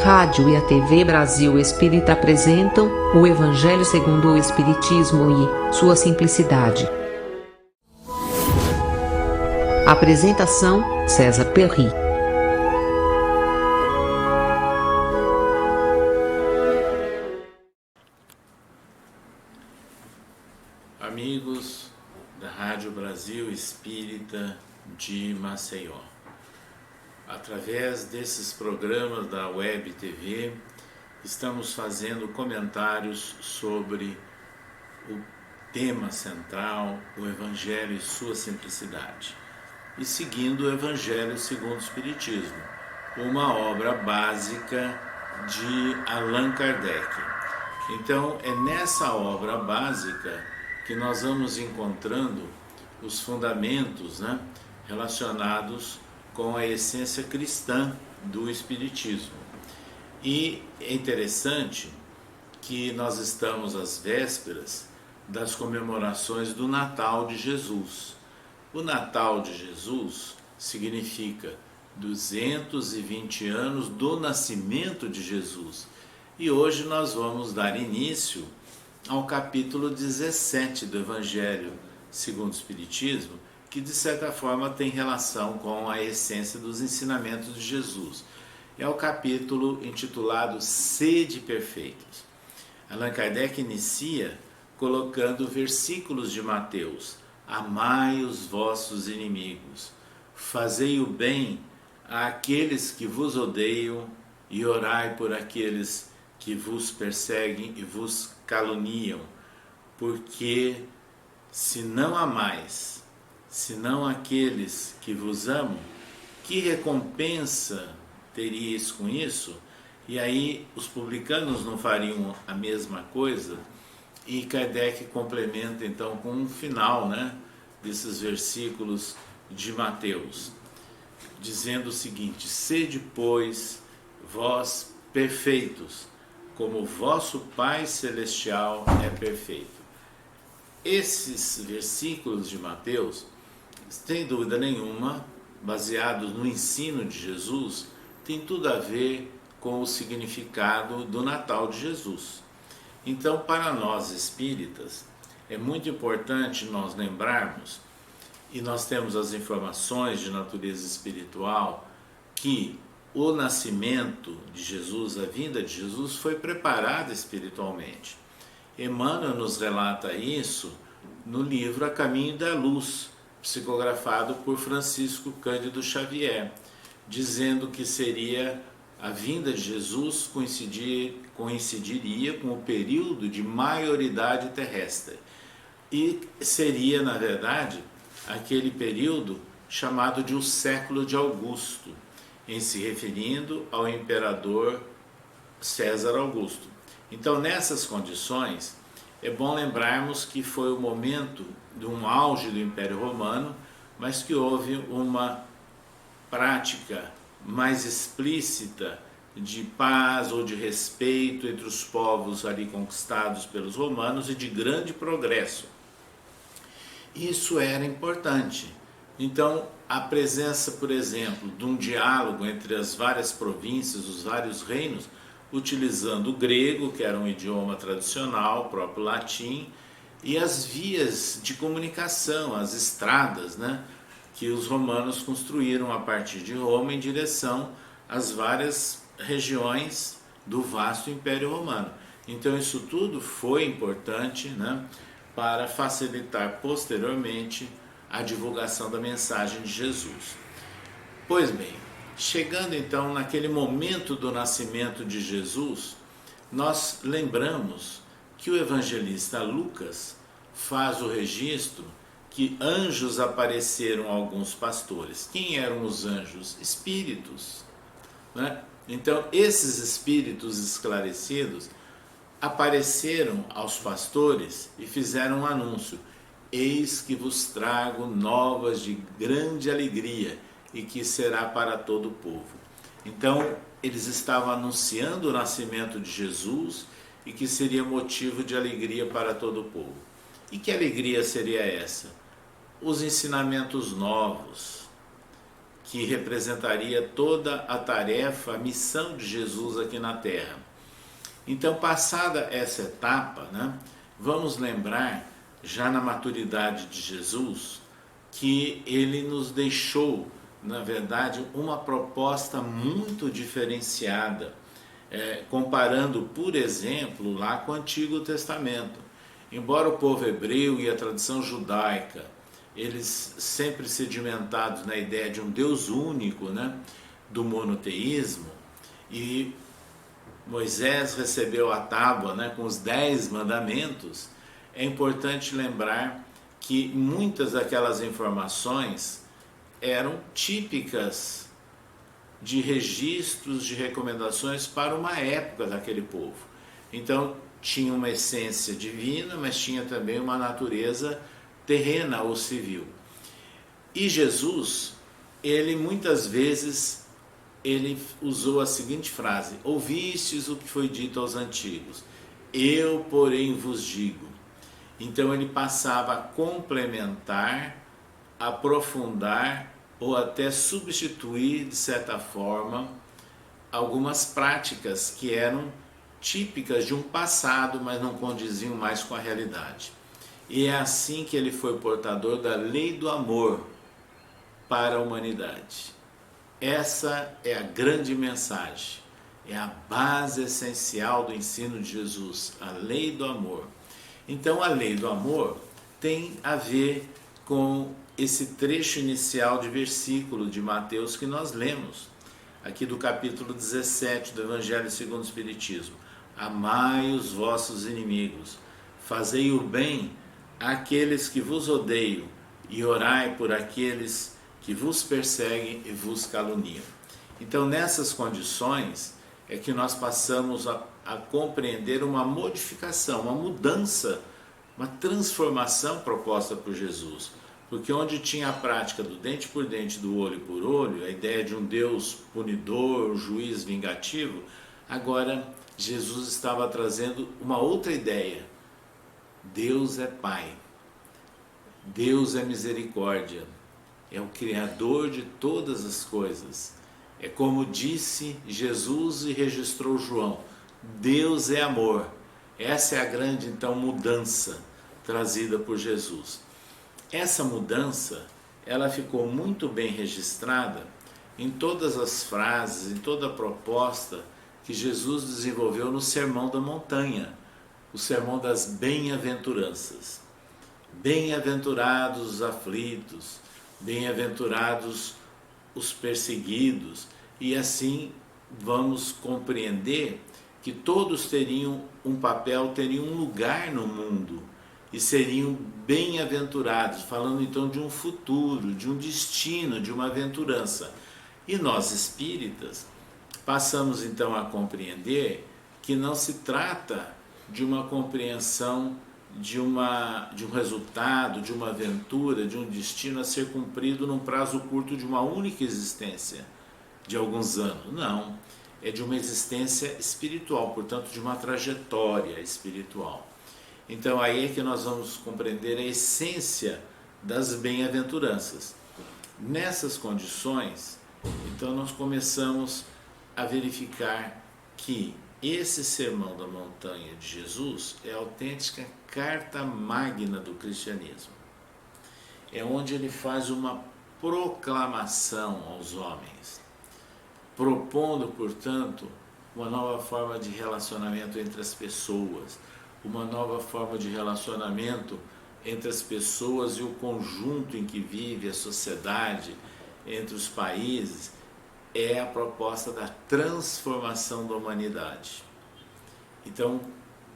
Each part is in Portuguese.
rádio e a TV Brasil Espírita apresentam o Evangelho segundo o Espiritismo e sua simplicidade. Apresentação: César Perry. Amigos da Rádio Brasil Espírita de Maceió, através desses programas da Web TV, estamos fazendo comentários sobre o tema central, o Evangelho e sua simplicidade, e seguindo o Evangelho segundo o Espiritismo, uma obra básica de Allan Kardec. Então, é nessa obra básica que nós vamos encontrando os fundamentos, relacionados com a essência cristã do Espiritismo. E é interessante que nós estamos às vésperas das comemorações do Natal de Jesus. O Natal de Jesus significa 220 anos do nascimento de Jesus. E hoje nós vamos dar início ao capítulo 17 do Evangelho segundo o Espiritismo, que de certa forma tem relação com a essência dos ensinamentos de Jesus. É o capítulo intitulado Sede Perfeitos. Allan Kardec inicia colocando versículos de Mateus: amai os vossos inimigos, fazei o bem àqueles que vos odeiam e orai por aqueles que vos perseguem e vos caluniam, porque se não amais, senão aqueles que vos amam, que recompensa teríeis com isso? E aí os publicanos não fariam a mesma coisa? E Kardec complementa então com um final, desses versículos de Mateus, dizendo o seguinte: sede, pois, vós perfeitos, como o vosso Pai Celestial é perfeito. Esses versículos de Mateus, sem dúvida nenhuma, baseados no ensino de Jesus, tem tudo a ver com o significado do Natal de Jesus. Então, para nós espíritas, é muito importante nós lembrarmos, e nós temos as informações de natureza espiritual, que o nascimento de Jesus, a vinda de Jesus, foi preparada espiritualmente. Emmanuel nos relata isso no livro A Caminho da Luz, psicografado por Francisco Cândido Xavier, dizendo que seria a vinda de Jesus coincidiria com o período de maioridade terrestre. E seria, na verdade, aquele período chamado de o século de Augusto, em se referindo ao imperador César Augusto. Então, nessas condições, é bom lembrarmos que foi o momento de um auge do Império Romano, mas que houve uma prática mais explícita de paz ou de respeito entre os povos ali conquistados pelos romanos e de grande progresso. Isso era importante. Então, a presença, por exemplo, de um diálogo entre as várias províncias, os vários reinos, utilizando o grego, que era um idioma tradicional, o próprio latim, e as vias de comunicação, as estradas, que os romanos construíram a partir de Roma em direção às várias regiões do vasto Império Romano. Então isso tudo foi importante, para facilitar posteriormente a divulgação da mensagem de Jesus. Pois bem, chegando então naquele momento do nascimento de Jesus, nós lembramos que o evangelista Lucas faz o registro que anjos apareceram a alguns pastores. Quem eram os anjos? Espíritos. Então, esses espíritos esclarecidos apareceram aos pastores e fizeram um anúncio: eis que vos trago novas de grande alegria e que será para todo o povo. Então, eles estavam anunciando o nascimento de Jesus e que seria motivo de alegria para todo o povo. E que alegria seria essa? Os ensinamentos novos, que representaria toda a tarefa, a missão de Jesus aqui na Terra. Então, passada essa etapa, né, vamos lembrar, já na maturidade de Jesus, que ele nos deixou, na verdade, uma proposta muito diferenciada, comparando, por exemplo, lá com o Antigo Testamento. Embora o povo hebreu e a tradição judaica, eles sempre sedimentados na ideia de um Deus único, né, do monoteísmo, e Moisés recebeu a tábua, né, com os 10 mandamentos, é importante lembrar que muitas daquelas informações eram típicas de registros, de recomendações para uma época daquele povo. Então, tinha uma essência divina, mas tinha também uma natureza terrena ou civil. E Jesus, ele muitas vezes ele usou a seguinte frase: ouvistes o que foi dito aos antigos, eu, porém, vos digo. Então ele passava a complementar, aprofundar ou até substituir, de certa forma, algumas práticas que eram típicas de um passado, mas não condiziam mais com a realidade. E é assim que ele foi portador da lei do amor para a humanidade. Essa é a grande mensagem, é a base essencial do ensino de Jesus, a lei do amor. Então a lei do amor tem a ver com esse trecho inicial de versículo de Mateus que nós lemos, aqui do capítulo 17 do Evangelho segundo o Espiritismo. Amai os vossos inimigos, fazei o bem àqueles que vos odeiam e orai por aqueles que vos perseguem e vos caluniam. Então, nessas condições é que nós passamos a compreender uma modificação, uma mudança, uma transformação proposta por Jesus. Porque onde tinha a prática do dente por dente, do olho por olho, a ideia de um Deus punidor, juiz vingativo, agora Jesus estava trazendo uma outra ideia. Deus é Pai, Deus é misericórdia, é o Criador de todas as coisas. É como disse Jesus e registrou João, Deus é amor. Essa é a grande, então, mudança trazida por Jesus. Essa mudança, ela ficou muito bem registrada em todas as frases, em toda a proposta que Jesus desenvolveu no Sermão da Montanha, o Sermão das Bem-aventuranças. Bem-aventurados os aflitos, bem-aventurados os perseguidos, e assim vamos compreender que todos teriam um papel, teriam um lugar no mundo e seriam bem-aventurados, falando então de um futuro, de um destino, de uma aventurança. E nós espíritas passamos então a compreender que não se trata de uma compreensão de um resultado, de uma aventura, de um destino a ser cumprido num prazo curto de uma única existência, de alguns anos. Não, é de uma existência espiritual, portanto de uma trajetória espiritual. Então aí é que nós vamos compreender a essência das bem-aventuranças. Nessas condições, então nós começamos a verificar que esse Sermão da Montanha de Jesus é a autêntica carta magna do cristianismo. É onde ele faz uma proclamação aos homens, propondo, portanto, uma nova forma de relacionamento entre as pessoas, uma nova forma de relacionamento entre as pessoas e o conjunto em que vive a sociedade, entre os países. É a proposta da transformação da humanidade. Então,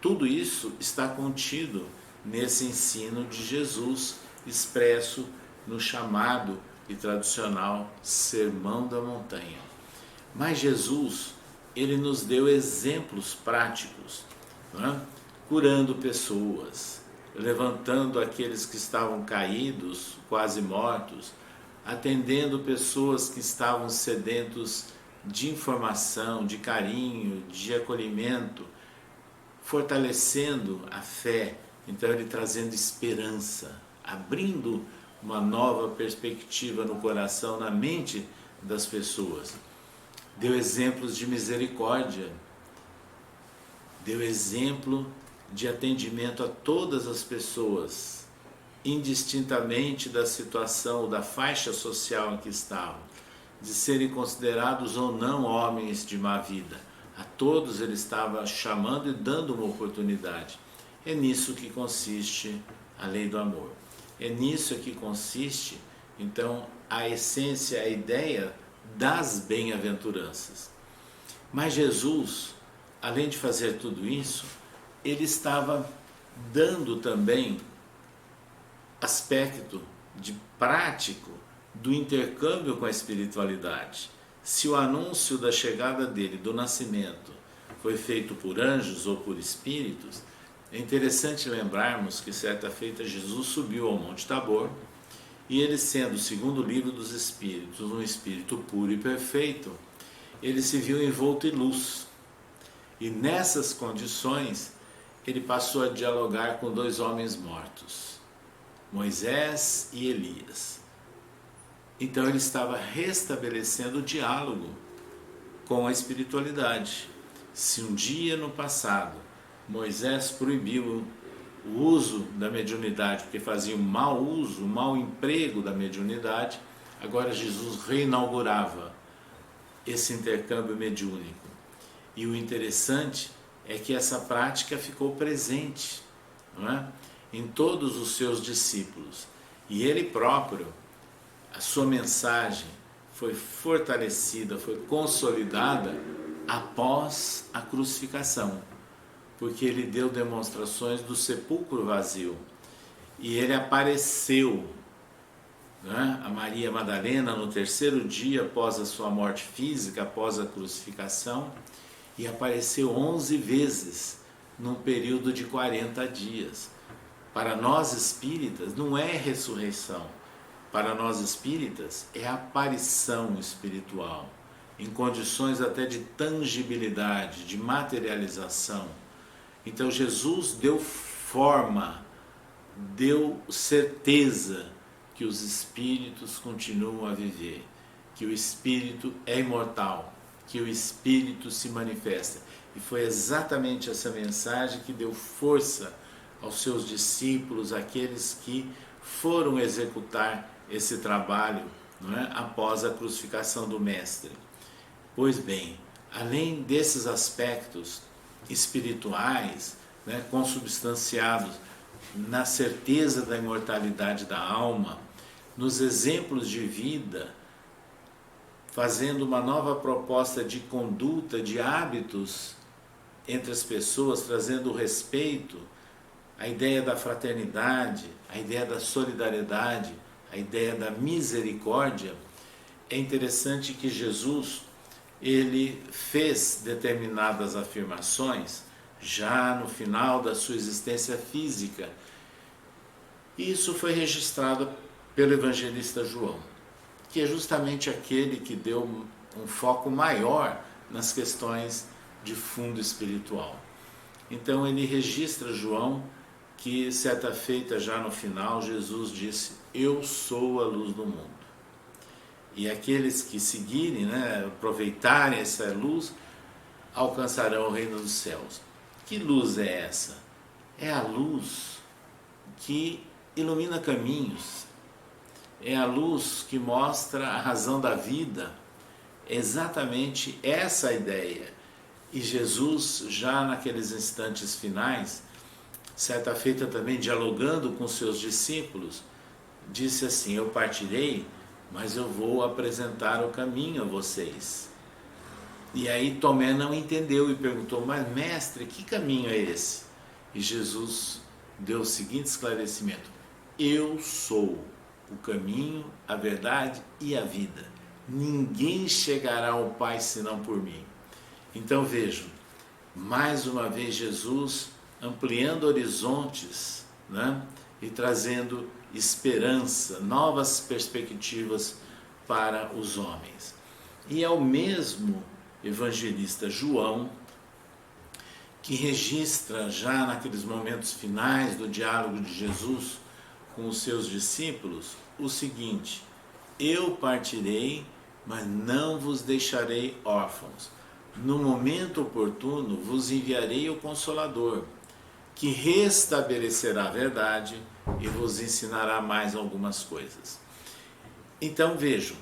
tudo isso está contido nesse ensino de Jesus, expresso no chamado e tradicional Sermão da Montanha. Mas Jesus, ele nos deu exemplos práticos, não é? Curando pessoas, levantando aqueles que estavam caídos, quase mortos, atendendo pessoas que estavam sedentos de informação, de carinho, de acolhimento, fortalecendo a fé, então ele trazendo esperança, abrindo uma nova perspectiva no coração, na mente das pessoas. Deu exemplos de misericórdia, deu exemplo de atendimento a todas as pessoas, indistintamente da situação, da faixa social em que estavam, de serem considerados ou não homens de má vida. A todos ele estava chamando e dando uma oportunidade. É nisso que consiste a lei do amor. É nisso que consiste, então, a essência, a ideia das bem-aventuranças. Mas Jesus, além de fazer tudo isso, ele estava dando também aspecto de prático do intercâmbio com a espiritualidade. Se o anúncio da chegada dele, do nascimento, foi feito por anjos ou por espíritos, é interessante lembrarmos que certa feita Jesus subiu ao Monte Tabor e ele, sendo, segundo o livro dos Espíritos, um espírito puro e perfeito, ele se viu envolto em luz. E nessas condições, ele passou a dialogar com dois homens mortos, Moisés e Elias. Então ele estava restabelecendo o diálogo com a espiritualidade. Se um dia no passado Moisés proibiu o uso da mediunidade porque fazia um mau uso, um mau emprego da mediunidade, agora Jesus reinaugurava esse intercâmbio mediúnico. E o interessante é que essa prática ficou presente, não é? Em todos os seus discípulos. E ele próprio, a sua mensagem foi fortalecida, foi consolidada após a crucificação, porque ele deu demonstrações do sepulcro vazio. E ele apareceu, né, a Maria Madalena no terceiro dia após a sua morte física, após a crucificação, e apareceu 11 vezes num período de 40 dias. Para nós espíritas não é ressurreição, para nós espíritas é aparição espiritual, em condições até de tangibilidade, de materialização. Então Jesus deu forma, deu certeza que os espíritos continuam a viver, que o espírito é imortal, que o espírito se manifesta. E foi exatamente essa mensagem que deu força aos seus discípulos, aqueles que foram executar esse trabalho, não é? Após a crucificação do Mestre. Pois bem, além desses aspectos espirituais, né, consubstanciados na certeza da imortalidade da alma, nos exemplos de vida, fazendo uma nova proposta de conduta, de hábitos entre as pessoas, trazendo o respeito, a ideia da fraternidade, a ideia da solidariedade, a ideia da misericórdia. É interessante que Jesus, ele fez determinadas afirmações já no final da sua existência física. E isso foi registrado pelo evangelista João, que é justamente aquele que deu um foco maior nas questões de fundo espiritual. Então ele registra, João, que certa feita já no final Jesus disse: eu sou a luz do mundo. E aqueles que seguirem, né, aproveitarem essa luz, alcançarão o reino dos céus. Que luz é essa? É a luz que ilumina caminhos, é a luz que mostra a razão da vida. É exatamente essa a ideia. E Jesus, já naqueles instantes finais, certa feita também dialogando com seus discípulos, disse assim: eu partirei, mas eu vou apresentar o caminho a vocês. E aí Tomé não entendeu e perguntou: mas mestre, que caminho é esse? E Jesus deu o seguinte esclarecimento: eu sou o caminho, a verdade e a vida. Ninguém chegará ao Pai senão por mim. Então vejam, mais uma vez Jesus ampliando horizontes, né? E trazendo esperança, novas perspectivas para os homens. E é o mesmo evangelista João que registra já naqueles momentos finais do diálogo de Jesus com os seus discípulos o seguinte: eu partirei, mas não vos deixarei órfãos. No momento oportuno vos enviarei o Consolador, que restabelecerá a verdade e vos ensinará mais algumas coisas. Então vejam,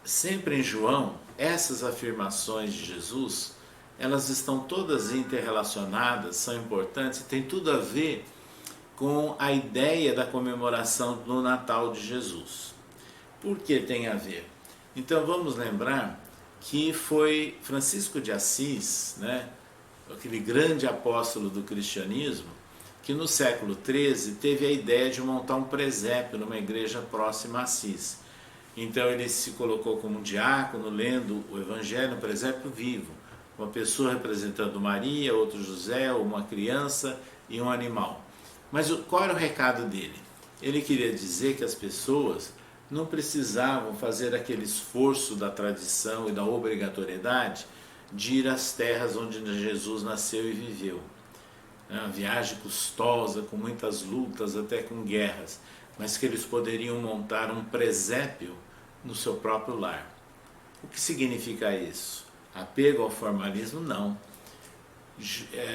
sempre em João, essas afirmações de Jesus, elas estão todas interrelacionadas, são importantes e tem tudo a ver com a ideia da comemoração do Natal de Jesus. Por que tem a ver? Então vamos lembrar que foi Francisco de Assis, né, aquele grande apóstolo do cristianismo, que no século XIII teve a ideia de montar um presépio numa igreja próxima a Assis. Então ele se colocou como um diácono, lendo o Evangelho, um presépio vivo. Uma pessoa representando Maria, outro José, uma criança e um animal. Mas qual era o recado dele? Ele queria dizer que as pessoas não precisavam fazer aquele esforço da tradição e da obrigatoriedade de ir às terras onde Jesus nasceu e viveu. Uma viagem custosa, com muitas lutas, até com guerras, mas que eles poderiam montar um presépio no seu próprio lar. O que significa isso? Apego ao formalismo? Não.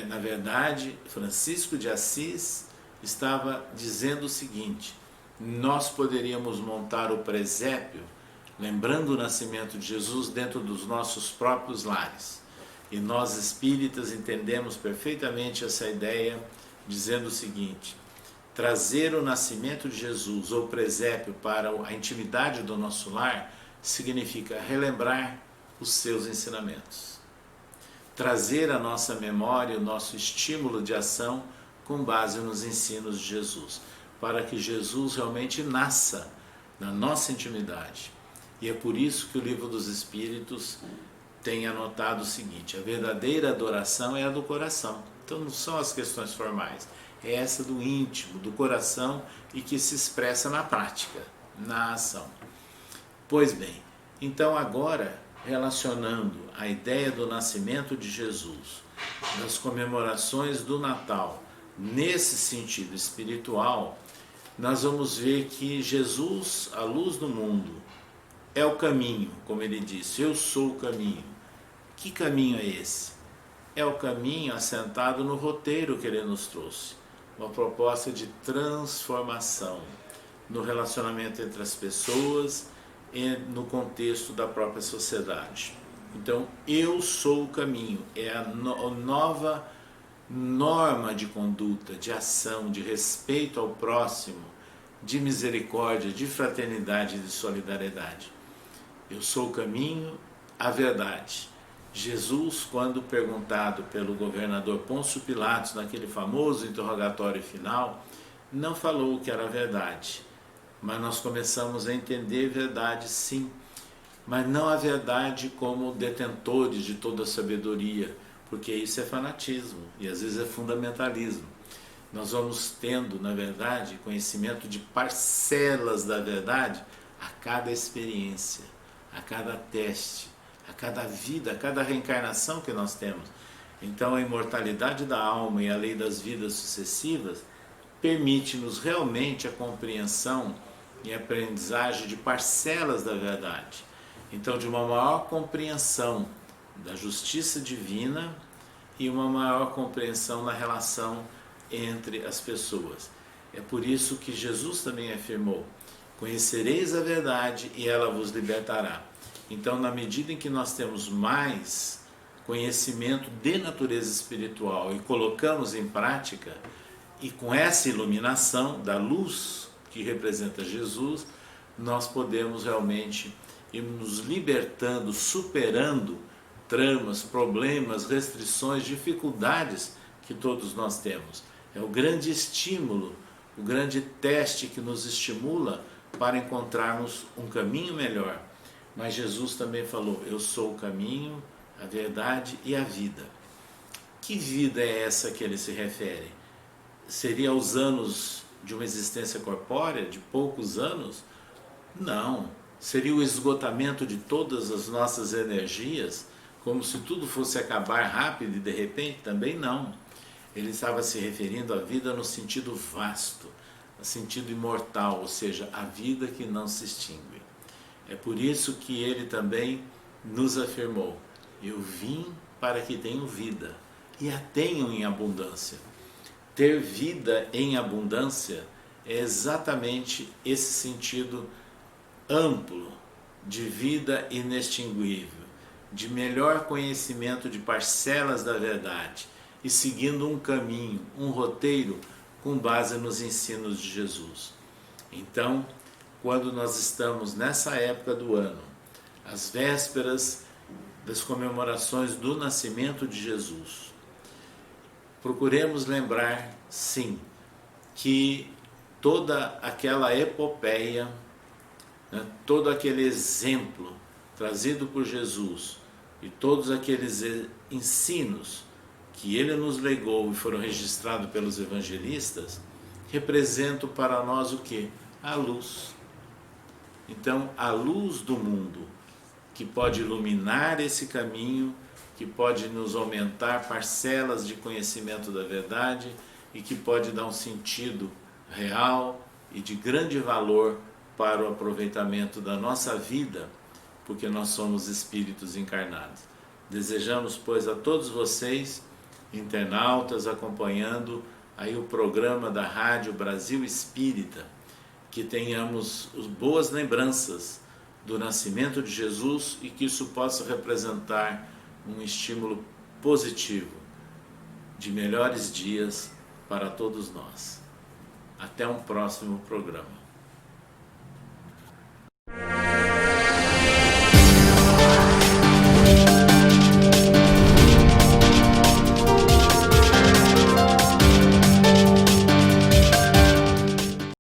Na verdade, Francisco de Assis estava dizendo o seguinte: nós poderíamos montar o presépio, lembrando o nascimento de Jesus, dentro dos nossos próprios lares. E nós espíritas entendemos perfeitamente essa ideia, dizendo o seguinte: trazer o nascimento de Jesus ou presépio para a intimidade do nosso lar significa relembrar os seus ensinamentos. Trazer à nossa memória o nosso estímulo de ação com base nos ensinos de Jesus, para que Jesus realmente nasça na nossa intimidade. E é por isso que o Livro dos Espíritos tem anotado o seguinte: a verdadeira adoração é a do coração. Então não são as questões formais, é essa do íntimo, do coração, e que se expressa na prática, na ação. Pois bem, então agora, relacionando a ideia do nascimento de Jesus, das comemorações do Natal, nesse sentido espiritual, nós vamos ver que Jesus, a luz do mundo, é o caminho, como ele disse: eu sou o caminho. Que caminho é esse? É o caminho assentado no roteiro que ele nos trouxe, uma proposta de transformação no relacionamento entre as pessoas e no contexto da própria sociedade. Então, eu sou o caminho, é a nova norma de conduta, de ação, de respeito ao próximo, de misericórdia, de fraternidade e de solidariedade. Eu sou o caminho, a verdade. Jesus, quando perguntado pelo governador Pôncio Pilatos, naquele famoso interrogatório final, não falou o que era verdade. Mas nós começamos a entender verdade, sim, mas não a verdade como detentores de toda a sabedoria, porque isso é fanatismo e às vezes é fundamentalismo. Nós vamos tendo, na verdade, conhecimento de parcelas da verdade a cada experiência, a cada teste, a cada vida, a cada reencarnação que nós temos. Então a imortalidade da alma e a lei das vidas sucessivas permite-nos realmente a compreensão e aprendizagem de parcelas da verdade. Então, de uma maior compreensão da justiça divina e uma maior compreensão na relação entre as pessoas. É por isso que Jesus também afirmou: conhecereis a verdade e ela vos libertará. Então, na medida em que nós temos mais conhecimento de natureza espiritual e colocamos em prática, e com essa iluminação da luz que representa Jesus, nós podemos realmente ir nos libertando, superando tramas, problemas, restrições, dificuldades que todos nós temos. É o grande estímulo, o grande teste que nos estimula para encontrarmos um caminho melhor. Mas Jesus também falou: eu sou o caminho, a verdade e a vida. Que vida é essa que ele se refere? Seria os anos de uma existência corpórea, de poucos anos? Não. Seria o esgotamento de todas as nossas energias, como se tudo fosse acabar rápido e de repente? Também não. Ele estava se referindo à vida no sentido vasto, no sentido imortal, ou seja, a vida que não se extingue. É por isso que ele também nos afirmou: eu vim para que tenham vida e a tenham em abundância. Ter vida em abundância é exatamente esse sentido amplo de vida inextinguível, de melhor conhecimento de parcelas da verdade e seguindo um caminho, um roteiro com base nos ensinos de Jesus. Então, quando nós estamos nessa época do ano, às vésperas das comemorações do nascimento de Jesus, procuremos lembrar, sim, que toda aquela epopeia, né, todo aquele exemplo trazido por Jesus e todos aqueles ensinos que ele nos legou e foram registrados pelos evangelistas, representam para nós o quê? A luz. Então, a luz do mundo, que pode iluminar esse caminho, que pode nos aumentar parcelas de conhecimento da verdade e que pode dar um sentido real e de grande valor para o aproveitamento da nossa vida, porque nós somos espíritos encarnados. Desejamos, pois, a todos vocês, internautas, acompanhando aí o programa da Rádio Brasil Espírita, que tenhamos boas lembranças do nascimento de Jesus e que isso possa representar um estímulo positivo de melhores dias para todos nós. Até um próximo programa.